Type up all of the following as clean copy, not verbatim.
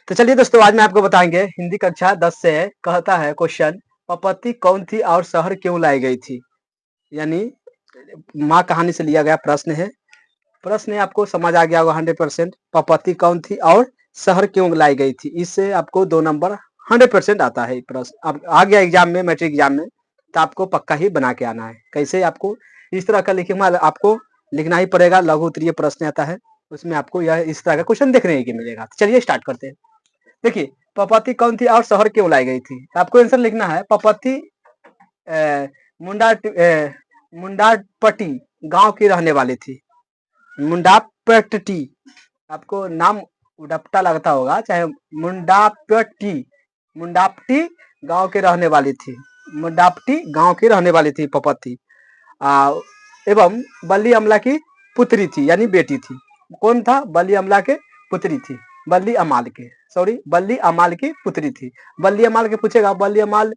तो चलिए दोस्तों, आज मैं आपको बताएंगे हिंदी कक्षा 10 से कहता है क्वेश्चन, पपत्ती कौन थी और शहर क्यों लाई गई थी। यानी माँ कहानी से लिया गया प्रश्न है। प्रश्न आपको समझ आ गया होगा 100%। पपत्ती कौन थी और शहर क्यों लाई गई थी, इससे आपको 2 नंबर 100% आता है। प्रश्न अब आ गया एग्जाम में, मैट्रिक एग्जाम में, तो आपको पक्का ही बना के आना है। कैसे आपको इस तरह का लिखूंगा, आपको लिखना ही पड़ेगा। लघु उत्तरीय प्रश्न आता है, उसमें आपको यह इस तरह का क्वेश्चन देखने को मिलेगा। चलिए स्टार्ट करते हैं। देखिए, पपत्ती कौन थी और शहर क्यों लाई गई थी। आपको आंसर लिखना है, पपत्ती मुंडापट्टी गांव की रहने वाली थी। मुंडापट्टी, आपको नाम उडपटा लगता होगा, चाहे मुंडापट्टी गांव के रहने वाली थी। मुंडापट्टी गांव की रहने वाली थी पपत्ती, एवं बल्ली अमला की पुत्री थी, यानी बेटी थी। कौन था? बल्ली अमला के पुत्री थी। बल्ली अमाल के, सॉरी, बल्ली अमाल की पुत्री थी। बल्ली अमाल के पूछेगा, बल्ली अमाल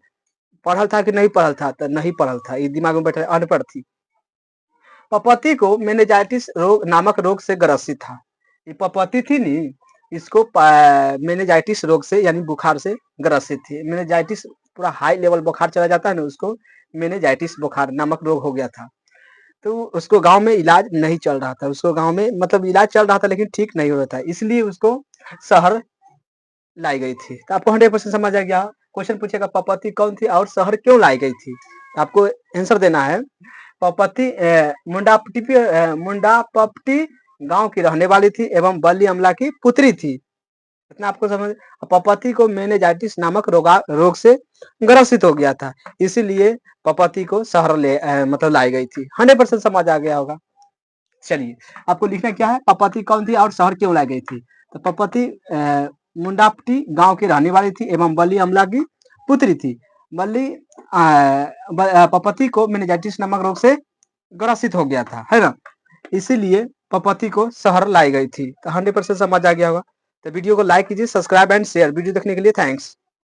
पढ़ल था कि नहीं पढ़ल था, तो नहीं पढ़ल था, ये दिमाग में बैठा, अनपढ़ थी। पपत्ती को मेनिंजाइटिस रोग नामक रोग से ग्रसित था। ये पपत्ती थी नी, इसको मेनिंजाइटिस रोग से यानी बुखार से ग्रसित थी। मेनिंजाइटिस पूरा हाई लेवल बुखार चला जाता है ना, उसको मेनिंजाइटिस बुखार नामक रोग हो गया था। तो उसको गांव में इलाज नहीं चल रहा था, उसको गांव में मतलब इलाज चल रहा था लेकिन ठीक नहीं हो रहा था, इसलिए उसको शहर लाई गई थी। तो आपको 100% समझ आ गया। क्वेश्चन पूछेगा पपत्ती कौन थी और शहर क्यों लाई गई थी, तो आपको आंसर देना है, पपत्ती मुंडापट्टी गांव की रहने वाली थी एवं बल्ली अमला की पुत्री थी। इतना आपको समझ। पपत्ती को मेनिंजाइटिस नामक रोग से ग्रसित हो गया था, इसीलिए पपत्ती को शहर मतलब लाई गई थी। 100% समझ आ गया होगा। चलिए, आपको लिखना क्या है, पपत्ती कौन थी और शहर क्यों लाई गई थी। तो पपत्ती मुंडापट्टी गांव की रहने वाली थी एवं बल्ली अमला की पुत्री थी। बल्ली पपत्ती को मेनिंजाइटिस नामक रोग से ग्रसित हो गया था, है ना, इसीलिए पपत्ती को शहर लाई गई थी। तो 100% समझ आ गया होगा। तो वीडियो को लाइक कीजिए, सब्सक्राइब एंड शेयर। वीडियो देखने के लिए थैंक्स।